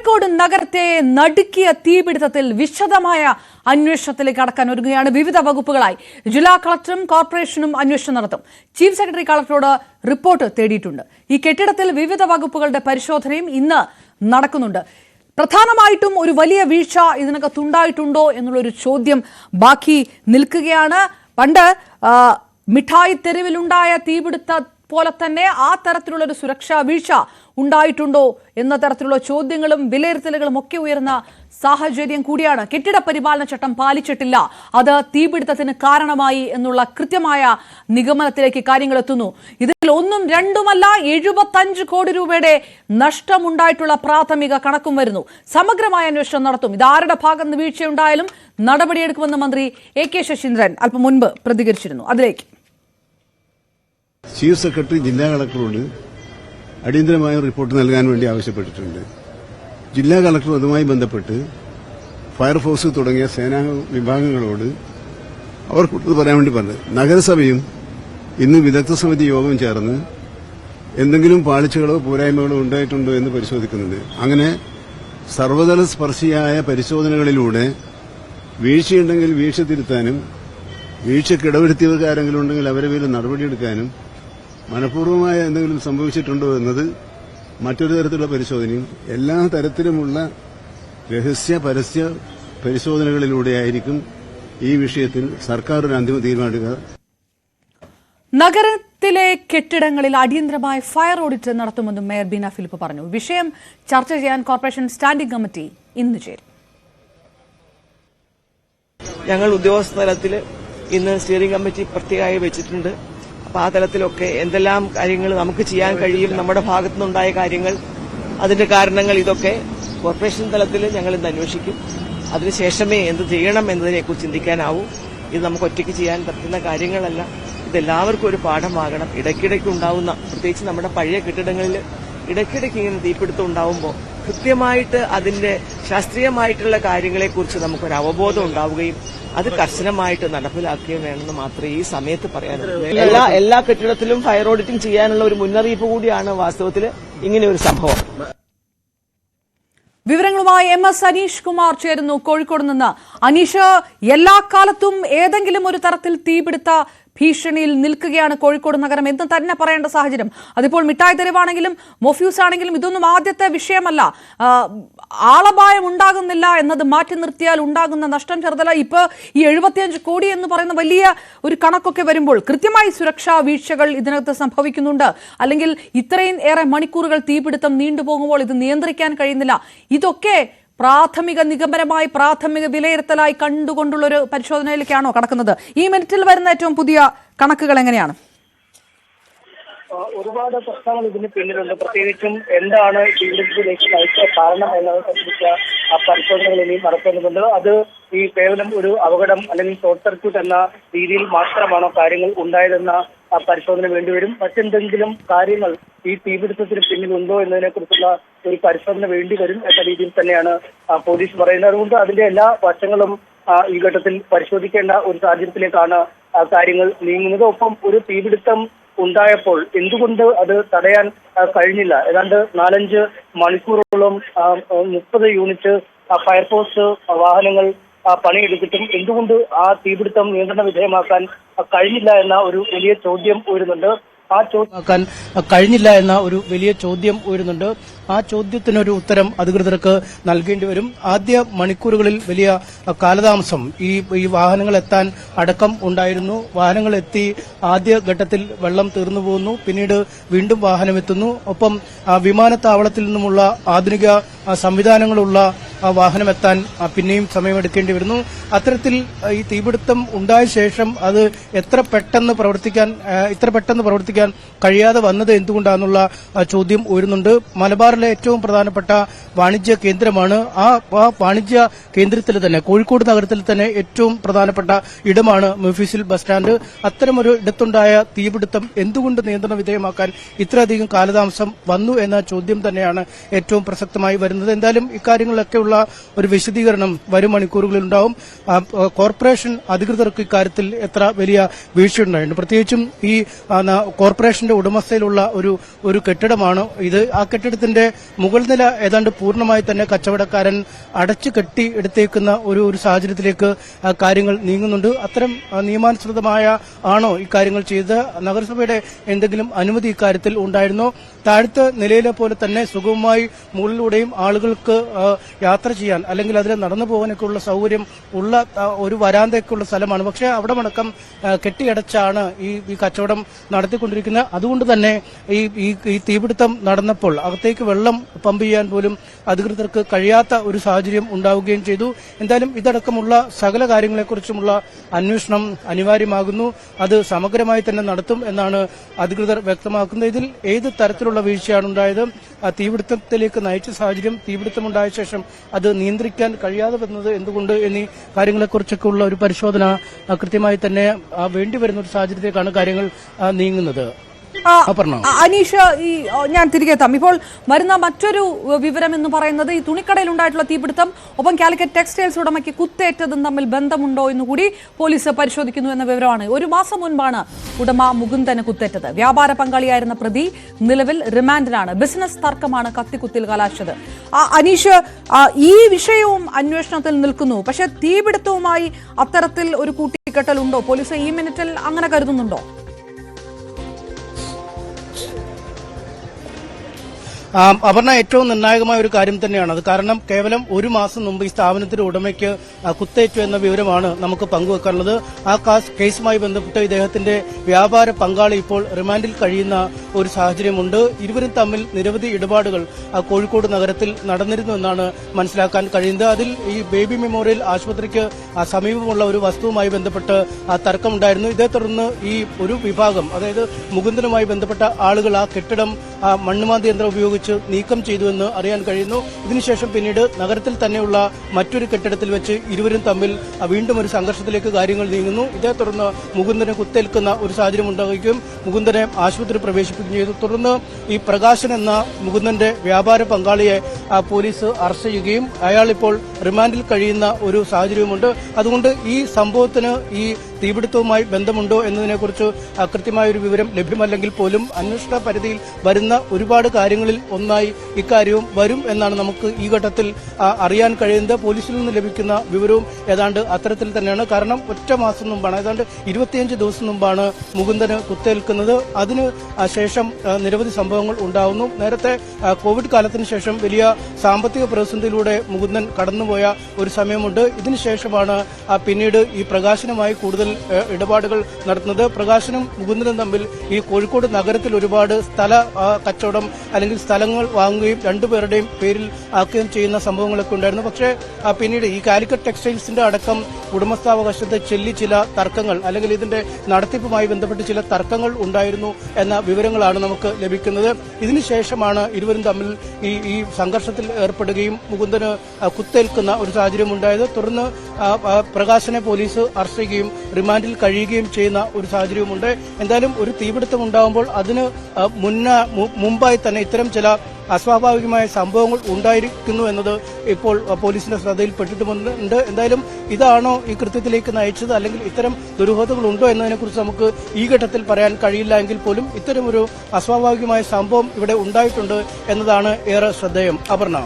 കോഴിക്കോട് നഗരത്തെ നടുക്കിയ തീപിടുത്തത്തിൽ വിശദമായ അന്വേഷണത്തിലേക്ക് കടക്കാൻ ഒരുങ്ങുകയാണ് വിവിധ വകുപ്പുകളായി. ജില്ലാ കളക്ടറും കോർപ്പറേഷനും അന്വേഷണം നടത്തും. ചീഫ് സെക്രട്ടറി കളക്ടറോട് റിപ്പോർട്ട് തേടിയിട്ടുണ്ട്. ഈ കെട്ടിടത്തിൽ വിവിധ വകുപ്പുകളുടെ പരിശോധനയും ഇന്ന് നടക്കുന്നുണ്ട്. പ്രധാനമായിട്ടും ഒരു വലിയ വീഴ്ച ഇതിനകത്തുണ്ടായിട്ടുണ്ടോ എന്നുള്ളൊരു ചോദ്യം ബാക്കി നിൽക്കുകയാണ്. പണ്ട് മിഠായി തെരുവിലുണ്ടായ തീപിടുത്ത പോലെ തന്നെ ആ തരത്തിലുള്ളൊരു സുരക്ഷാ വീഴ്ച ഉണ്ടായിട്ടുണ്ടോ എന്ന തരത്തിലുള്ള ചോദ്യങ്ങളും വിലയിരുത്തലുകളും ഒക്കെ ഉയർന്ന സാഹചര്യം കൂടിയാണ്. കെട്ടിട പരിപാലന ചട്ടം പാലിച്ചിട്ടില്ല, അത് തീപിടുത്തത്തിന് കാരണമായി എന്നുള്ള കൃത്യമായ നിഗമനത്തിലേക്ക് കാര്യങ്ങൾ എത്തുന്നു. ഇതിൽ ഒന്നും രണ്ടുമല്ല 75 കോടി രൂപയുടെ നഷ്ടമുണ്ടായിട്ടുള്ള പ്രാഥമിക കണക്കും വരുന്നു. സമഗ്രമായ അന്വേഷണം നടത്തും. ഇതാരുടെ ഭാഗത്ത് നിന്ന് വീഴ്ചയുണ്ടായാലും നടപടിയെടുക്കുമെന്ന് മന്ത്രി AK ശശീന്ദ്രൻ അല്പം മുൻപ് പ്രതികരിച്ചിരുന്നു. അതിലേക്ക് ചീഫ് സെക്രട്ടറി ജില്ലാ കളക്ടറോട് അടിയന്തരമായ റിപ്പോർട്ട് നൽകാൻ വേണ്ടി ആവശ്യപ്പെട്ടിട്ടുണ്ട്. ജില്ലാ കളക്ടർ അതുമായി ബന്ധപ്പെട്ട് ഫയർഫോഴ്സ് തുടങ്ങിയ സേനാ വിഭാഗങ്ങളോട് അവർ കൂടുതൽ പറയാൻ വേണ്ടി പറഞ്ഞു. നഗരസഭയും ഇന്ന് വിദഗ്ധ സമിതി യോഗം ചേർന്ന് എന്തെങ്കിലും പാളിച്ചകളോ പോരായ്മകളോ ഉണ്ടായിട്ടുണ്ടോ എന്ന് പരിശോധിക്കുന്നുണ്ട്. അങ്ങനെ സർവ്വതല സ്പർശിയായ പരിശോധനകളിലൂടെ വീഴ്ചയുണ്ടെങ്കിൽ വീഴ്ച തിരുത്താനും വീഴ്ചയ്ക്ക് ഇടവരുത്തിയവർക്ക് ആരെങ്കിലും ഉണ്ടെങ്കിൽ അവരെ പേരിൽ നടപടിയെടുക്കാനും മനഃപൂർവ്വമായ എന്തെങ്കിലും സംഭവിച്ചിട്ടുണ്ടോ എന്നത് മറ്റൊരു തരത്തിലുള്ള പരിശോധനയും എല്ലാ തരത്തിലുമുള്ള രഹസ്യ പരസ്യ പരിശോധനകളിലൂടെയായിരിക്കും ഈ വിഷയത്തിൽ സർക്കാർ ഒരു അന്തിമ തീരുമാനമെടുക്കുക. നഗരത്തിലെ കെട്ടിടങ്ങളിൽ അടിയന്തരമായ ഫയർ ഓഡിറ്റ് നടത്തുമെന്നും മേയർ ബീന ഫിലിപ്പ് പറഞ്ഞു. വിഷയം ചർച്ച ചെയ്യാൻ കോർപ്പറേഷൻ സ്റ്റാൻഡിംഗ് കമ്മിറ്റി ഇന്ന് ചേരും. ഞങ്ങൾ ഉദ്യോഗസ്ഥ തലത്തിൽ ഇന്ന് സ്റ്റിയറിംഗ് കമ്മിറ്റി പ്രത്യേകമായി വെച്ചിട്ടുണ്ട്. അപ്പോൾ ആ തലത്തിലൊക്കെ എന്തെല്ലാം കാര്യങ്ങൾ നമുക്ക് ചെയ്യാൻ കഴിയും, നമ്മുടെ ഭാഗത്തുനിന്നുണ്ടായ കാര്യങ്ങൾ, അതിന്റെ കാരണങ്ങൾ, ഇതൊക്കെ കോർപ്പറേഷൻ തലത്തിൽ ഞങ്ങൾ ഇന്ന് അന്വേഷിക്കും. അതിനുശേഷമേ എന്ത് ചെയ്യണം എന്നതിനെക്കുറിച്ച് ചിന്തിക്കാനാവൂ. ഇത് നമുക്ക് ഒറ്റയ്ക്ക് ചെയ്യാൻ പറ്റുന്ന കാര്യങ്ങളല്ല. ഇതെല്ലാവർക്കും ഒരു പാഠമാകണം. ഇടയ്ക്കിടയ്ക്ക് ഉണ്ടാവുന്ന, പ്രത്യേകിച്ച് നമ്മുടെ പഴയ കെട്ടിടങ്ങളിൽ ഇടയ്ക്കിടയ്ക്ക് ഇങ്ങനെ തീപിടുത്തം ഉണ്ടാവുമ്പോൾ കൃത്യമായിട്ട് അതിന്റെ ശാസ്ത്രീയമായിട്ടുള്ള കാര്യങ്ങളെക്കുറിച്ച് നമുക്കൊരു അവബോധം ഉണ്ടാവുകയും അത് കർശനമായിട്ട് നടപ്പിലാക്കുകയും വേണമെന്ന് മാത്രമേ ഈ സമയത്ത് പറയാനുള്ളൂ. എല്ലാ കെട്ടിടത്തിലും ഫയർ ഓഡിറ്റിംഗ് ചെയ്യാനുള്ള ഒരു മുന്നറിയിപ്പ് കൂടിയാണ് വാസ്തവത്തിൽ ഇങ്ങനെ ഒരു സംഭവം. വിവരങ്ങളുമായി MS അനീഷ് കുമാർ ചേരുന്നു കോഴിക്കോട് നിന്ന്. അനീഷ്, എല്ലാ കാലത്തും ഏതെങ്കിലും ഒരു തരത്തിൽ തീപിടുത്ത ഭീഷണിയിൽ നിൽക്കുകയാണ് കോഴിക്കോട് നഗരം എന്ന് തന്നെ പറയേണ്ട സാഹചര്യം. അതിപ്പോൾ മിഠായി തെരുവാണെങ്കിലും മൊഫ്യൂസ് ആണെങ്കിലും ഇതൊന്നും ആദ്യത്തെ വിഷയമല്ല. ആളപായം ഉണ്ടാകുന്നില്ല എന്നത് മാറ്റി നിർത്തിയാൽ ഉണ്ടാകുന്ന നഷ്ടം ചെറുതല്ല. ഇപ്പോൾ ഈ 75 കോടി എന്ന് പറയുന്ന വലിയ ഒരു കണക്കൊക്കെ വരുമ്പോൾ കൃത്യമായി സുരക്ഷാ വീഴ്ചകൾ ഇതിനകത്ത് സംഭവിക്കുന്നുണ്ട്. അല്ലെങ്കിൽ ഇത്രയും ഏറെ മണിക്കൂറുകൾ തീപിടുത്തം നീണ്ടുപോകുമ്പോൾ ഇത് നിയന്ത്രിക്കാൻ കഴിയുന്നില്ല. ഇതൊക്കെ പ്രാഥമിക നിഗമനമായി, പ്രാഥമിക വിലയിരുത്തലായി കണ്ടുകൊണ്ടുള്ളൊരു പരിശോധനയിലേക്കാണോ കടക്കുന്നത്? ഈ മിനിറ്റിൽ വരുന്ന ഏറ്റവും പുതിയ കണക്കുകൾ എങ്ങനെയാണ്? ഒരുപാട് പ്രശ്നങ്ങൾ ഇതിന് പിന്നിലുണ്ട്. പ്രത്യേകിച്ചും എന്താണ് തീപിടുത്തത്തിലേക്ക് നയിച്ച കാരണം എന്നത് സംബന്ധിച്ച പരിശോധനകൾ ഇനിയും നടത്തേണ്ടതുണ്ട്. അത് ഈ കേവലം ഒരു അപകടം അല്ലെങ്കിൽ ഷോർട്ട് സർക്യൂട്ട് എന്ന രീതിയിൽ മാത്രമാണോ കാര്യങ്ങൾ ഉണ്ടായതെന്ന പരിശോധന വേണ്ടിവരും. മറ്റെന്തെങ്കിലും കാര്യങ്ങൾ ഈ തീപിടുത്തത്തിന് പിന്നിലുണ്ടോ എന്നതിനെ കുറിച്ചുള്ള ഒരു പരിശോധന വേണ്ടിവരും എന്ന രീതിയിൽ തന്നെയാണ് പോലീസ് പറയുന്നത്. അതുകൊണ്ട് അതിന്റെ എല്ലാ വശങ്ങളും ഈ ഘട്ടത്തിൽ പരിശോധിക്കേണ്ട ഒരു സാഹചര്യത്തിലേക്കാണ് കാര്യങ്ങൾ നീങ്ങുന്നത്. ഒപ്പം ഒരു തീപിടുത്തം ഉണ്ടായപ്പോൾ എന്തുകൊണ്ട് അത് തടയാൻ കഴിഞ്ഞില്ല? ഏതാണ്ട് 4-5 മണിക്കൂറോളം 30 യൂണിറ്റ് ഫയർഫോഴ്സ് വാഹനങ്ങൾ പണിയെടുത്തിട്ടും എന്തുകൊണ്ട് ആ തീപിടുത്തം നിയന്ത്രണ വിധേയമാക്കാൻ കഴിഞ്ഞില്ല എന്ന ഒരു വലിയ ചോദ്യം ഉയരുന്നുണ്ട്. ആ ചോദ്യത്തിനൊരു ഉത്തരം അധികൃതർക്ക് നൽകേണ്ടി വരും. ആദ്യ മണിക്കൂറുകളിൽ വലിയ കാലതാമസം ഈ വാഹനങ്ങൾ എത്താൻ അടക്കം ഉണ്ടായിരുന്നു. വാഹനങ്ങൾ എത്തി ആദ്യ ഘട്ടത്തിൽ വെള്ളം തീർന്നു പോകുന്നു, പിന്നീട് വീണ്ടും വാഹനം എത്തുന്നു. ഒപ്പം വിമാനത്താവളത്തിൽ നിന്നുമുള്ള ആധുനിക സംവിധാനങ്ങളുള്ള വാഹനം എത്താൻ പിന്നെയും സമയമെടുക്കേണ്ടി വരുന്നു. അത്തരത്തിൽ ഈ തീപിടുത്തം ഉണ്ടായ ശേഷം അത് ഇത്ര പെട്ടെന്ന് പ്രവർത്തിക്കാൻ കഴിയാതെ വന്നത് എന്തുകൊണ്ടാണെന്നുള്ള ചോദ്യം ഉയരുന്നുണ്ട്. മലബാറിലെ ഏറ്റവും പ്രധാനപ്പെട്ട വാണിജ്യ കേന്ദ്രമാണ്. ആ വാണിജ്യ കേന്ദ്രത്തിൽ തന്നെ, കോഴിക്കോട് നഗരത്തിൽ തന്നെ ഏറ്റവും പ്രധാനപ്പെട്ട ഇടമാണ് മൊഫ്യൂസിൽ ബസ് സ്റ്റാൻഡ്. അത്തരമൊരു ഇടത്തുണ്ടായ തീപിടുത്തം എന്തുകൊണ്ട് നിയന്ത്രണ വിധേയമാക്കാൻ ഇത്രയധികം കാലതാമസം വന്നു എന്ന ചോദ്യം തന്നെയാണ് ഏറ്റവും പ്രസക്തമായി വരുന്നത്. എന്തായാലും ഇക്കാര്യങ്ങളിലൊക്കെയുള്ള സംബന്ധിച്ചുള്ള ഒരു വിശദീകരണം വരും മണിക്കൂറുകളിൽ ഉണ്ടാവും. കോർപ്പറേഷൻ അധികൃതർക്ക് ഇക്കാര്യത്തിൽ എത്ര വലിയ വീഴ്ചയുണ്ടായിട്ടുണ്ട്. പ്രത്യേകിച്ചും ഈ കോർപ്പറേഷന്റെ ഉടമസ്ഥയിലുള്ള ഒരു കെട്ടിടമാണ് ഇത്. ആ കെട്ടിടത്തിന്റെ മുകൾ നില ഏതാണ്ട് പൂർണ്ണമായി തന്നെ കച്ചവടക്കാരൻ അടച്ചു കെട്ടി എടുത്തേക്കുന്ന ഒരു സാഹചര്യത്തിലേക്ക് കാര്യങ്ങൾ നീങ്ങുന്നുണ്ട്. അത്തരം നിയമാനുസൃതമായ ആണോ ഇക്കാര്യങ്ങൾ ചെയ്ത് നഗരസഭയുടെ എന്തെങ്കിലും അനുമതി ഇക്കാര്യത്തിൽ ഉണ്ടായിരുന്നോ? താഴത്തെ നിലയിലെ പോലെ തന്നെ സുഗമമായി മുകളിലൂടെയും ആളുകൾക്ക് യാത്ര ചെയ്യാൻ അല്ലെങ്കിൽ അതിൽ നടന്നു പോകാനൊക്കെയുള്ള സൗകര്യം ഉള്ള ഒരു വരാന്തയൊക്കെയുള്ള സ്ഥലമാണ്. പക്ഷേ അവിടെ അടക്കം കെട്ടിയടച്ചാണ് ഈ കച്ചവടം നടത്തിക്കൊണ്ടിരിക്കുന്നത്. അതുകൊണ്ട് തന്നെ ഈ തീപിടുത്തം നടന്നപ്പോൾ അകത്തേക്ക് വെള്ളം പമ്പ് ചെയ്യാൻ പോലും അധികൃതർക്ക് കഴിയാത്ത ഒരു സാഹചര്യം ഉണ്ടാവുകയും ചെയ്തു. എന്തായാലും ഇതടക്കമുള്ള സകല കാര്യങ്ങളെക്കുറിച്ചുമുള്ള അന്വേഷണം അനിവാര്യമാകുന്നു. അത് സമഗ്രമായി തന്നെ നടത്തും എന്നാണ് അധികൃതർ വ്യക്തമാക്കുന്നത്. ഇതിൽ ഏത് തരത്തിലുള്ള വീഴ്ചയാണ് ഉണ്ടായത്, തീപിടുത്തത്തിലേക്ക് നയിച്ച സാഹചര്യം, തീപിടുത്തമുണ്ടായ ശേഷം അത് നിയന്ത്രിക്കാൻ കഴിയാതെ വന്നത് എന്തുകൊണ്ട് എന്നീ കാര്യങ്ങളെക്കുറിച്ചൊക്കെ ഉള്ള ഒരു പരിശോധന കൃത്യമായി തന്നെ വേണ്ടിവരുന്ന ഒരു സാഹചര്യത്തിലേക്കാണ് കാര്യങ്ങൾ നീങ്ങുന്നത്. അനീഷ്, ഞാൻ തിരികെ എത്താം. ഇപ്പോൾ വരുന്ന മറ്റൊരു വിവരം എന്ന് പറയുന്നത് ഈ തുണിക്കടയിൽ ഉണ്ടായിട്ടുള്ള തീപിടുത്തം ഒപ്പം കാലിക്കറ്റ് ടെക്സ്റ്റൈൽസ് ഉടമയ്ക്ക് കുത്തേറ്റതും തമ്മിൽ ബന്ധമുണ്ടോ എന്നുകൂടി പോലീസ് പരിശോധിക്കുന്നു എന്ന വിവരമാണ്. ഒരു മാസം മുൻപാണ് ഉടമ മുകുന്ദന് കുത്തേറ്റത്. വ്യാപാര പങ്കാളിയായിരുന്ന പ്രതി നിലവിൽ റിമാൻഡിലാണ്. ബിസിനസ് തർക്കമാണ് കത്തിക്കുത്തിൽ കലാശിച്ചത്. അനീഷ്, ഈ വിഷയവും അന്വേഷണത്തിൽ നിൽക്കുന്നു. പക്ഷേ തീപിടുത്തവുമായി അത്തരത്തിൽ ഒരു കൂട്ടിക്കെട്ടൽ ഉണ്ടോ? പോലീസ് ഈ മിനിറ്റിൽ അങ്ങനെ കരുതുന്നുണ്ടോ? അപർണ, ഏറ്റവും നിർണായകമായ ഒരു കാര്യം തന്നെയാണ് അത്. കാരണം കേവലം ഒരു മാസം മുമ്പ് ഈ സ്ഥാപനത്തിന്റെ ഉടമയ്ക്ക് കുത്തേറ്റു എന്ന വിവരമാണ് നമുക്ക് പങ്കുവെക്കാനുള്ളത്. ആ കേസുമായി ബന്ധപ്പെട്ട് ഇദ്ദേഹത്തിന്റെ വ്യാപാര പങ്കാളി ഇപ്പോൾ റിമാൻഡിൽ കഴിയുന്ന ഒരു സാഹചര്യമുണ്ട്. ഇരുവരും തമ്മിൽ നിരവധി ഇടപാടുകൾ കോഴിക്കോട് നഗരത്തിൽ നടന്നിരുന്നു എന്നാണ് മനസ്സിലാക്കാൻ കഴിയുന്നത്. അതിൽ ഈ ബേബി മെമ്മോറിയൽ ആശുപത്രിക്ക് സമീപമുള്ള ഒരു വസ്തുവുമായി ബന്ധപ്പെട്ട് തർക്കമുണ്ടായിരുന്നു. ഇതേ തുടർന്ന് ഈ ഒരു വിഭാഗം, അതായത് മുകുന്ദനുമായി ബന്ധപ്പെട്ട ആളുകൾ ആ കെട്ടിടം മണ്ണുമാന്തി യന്ത്രം ഉപയോഗിച്ച് നീക്കം ചെയ്തുവെന്ന് അറിയാൻ കഴിയുന്നു. ഇതിനുശേഷം പിന്നീട് നഗരത്തിൽ തന്നെയുള്ള മറ്റൊരു കെട്ടിടത്തിൽ വെച്ച് ഇരുവരും തമ്മിൽ വീണ്ടും ഒരു സംഘർഷത്തിലേക്ക് കാര്യങ്ങൾ നീങ്ങുന്നു. ഇതേ തുടർന്ന് മുകുന്ദനെ കുത്തേൽക്കുന്ന ഒരു സാഹചര്യം ഉണ്ടാകുകയും മുകുന്ദനെ ആശുപത്രി പ്രവേശിപ്പിക്കുകയും ചെയ്തു. തുടർന്ന് ഈ പ്രകാശൻ എന്ന മുകുന്ദന്റെ വ്യാപാര പങ്കാളിയെ പോലീസ് അറസ്റ്റ് ചെയ്യുകയും അയാൾ ഇപ്പോൾ റിമാൻഡിൽ കഴിയുന്ന ഒരു സാഹചര്യവുമുണ്ട്. അതുകൊണ്ട് ഈ സംഭവത്തിന് ഈ തീപിടുത്തവുമായി ബന്ധമുണ്ടോ എന്നതിനെക്കുറിച്ച് കൃത്യമായ ഒരു വിവരം ലഭ്യമല്ലെങ്കിൽ പോലും അന്വേഷണ പരിധിയിൽ വരുന്ന ഒരുപാട് കാര്യങ്ങളിൽ ഒന്നായി ഇക്കാര്യവും വരും എന്നാണ് നമുക്ക് ഈ ഘട്ടത്തിൽ അറിയാൻ കഴിയുന്നത്. പോലീസിൽ നിന്ന് ലഭിക്കുന്ന വിവരവും ഏതാണ്ട് അത്തരത്തിൽ തന്നെയാണ്. കാരണം ഒറ്റ മാസം മുമ്പാണ്, ഏതാണ്ട് 25 ദിവസം മുമ്പാണ് മുകുന്ദന് കുത്തേൽക്കുന്നത്. അതിന് ശേഷം നിരവധി സംഭവങ്ങൾ ഉണ്ടാവുന്നു. നേരത്തെ കോവിഡ് കാലത്തിന് ശേഷം വലിയ സാമ്പത്തിക പ്രതിസന്ധിയിലൂടെ മുകുന്ദൻ കടന്നുപോയ ഒരു സമയമുണ്ട്. ഇതിനുശേഷമാണ് പിന്നീട് ഈ പ്രകാശനുമായി കൂടുതൽ ഇടപാടുകൾ നടത്തുന്നത്. പ്രകാശനും മുകുന്ദനും തമ്മിൽ ഈ കോഴിക്കോട് നഗരത്തിൽ ഒരുപാട് സ്ഥല കച്ചവടം അല്ലെങ്കിൽ സ്ഥലങ്ങൾ വാങ്ങുകയും രണ്ടുപേരുടെയും പേരിൽ ആക്കുകയും ചെയ്യുന്ന സംഭവങ്ങളൊക്കെ ഉണ്ടായിരുന്നു. പക്ഷേ പിന്നീട് ഈ കാലിക്കറ്റ് ടെക്സ്റ്റൈൽസിന്റെ അടക്കം ഉടമസ്ഥാവകാശത്തെ ചൊല്ലി ചില തർക്കങ്ങൾ അല്ലെങ്കിൽ ഇതിന്റെ നടത്തിപ്പുമായി ബന്ധപ്പെട്ട് ചില തർക്കങ്ങൾ ഉണ്ടായിരുന്നു എന്ന വിവരങ്ങളാണ് നമുക്ക് ലഭിക്കുന്നത്. ഇതിനുശേഷമാണ് ഇരുവരും തമ്മിൽ ഈ സംഘർഷത്തിൽ ഏർപ്പെടുകയും മുകുന്ദന് കുത്തേൽക്കുന്ന ഒരു സാഹചര്യം ഉണ്ടായത്. തുടർന്ന് പ്രകാശനെ പോലീസ് അറസ്റ്റ് ചെയ്യുകയും റിമാൻഡിൽ കഴിയുകയും ചെയ്യുന്ന ഒരു സാഹചര്യവുമുണ്ട്. എന്തായാലും ഒരു തീപിടുത്തം ഉണ്ടാകുമ്പോൾ അതിന് മുമ്പായി തന്നെ ഇത്തരം ചില അസ്വാഭാവികമായ സംഭവങ്ങൾ ഉണ്ടായിരിക്കുന്നു എന്നത് ഇപ്പോൾ പോലീസിന്റെ ശ്രദ്ധയിൽപ്പെട്ടിട്ടുമുണ്ട്. എന്തായാലും ഇതാണോ ഈ കൃത്യത്തിലേക്ക് നയിച്ചത് അല്ലെങ്കിൽ ഇത്തരം ദുരൂഹതകളുണ്ടോ എന്നതിനെക്കുറിച്ച് നമുക്ക് ഈ ഘട്ടത്തിൽ പറയാൻ കഴിയില്ല എങ്കിൽ പോലും ഇത്തരമൊരു അസ്വാഭാവികമായ സംഭവം ഇവിടെ ഉണ്ടായിട്ടുണ്ട് എന്നതാണ് ഏറെ ശ്രദ്ധേയം. അപർണ.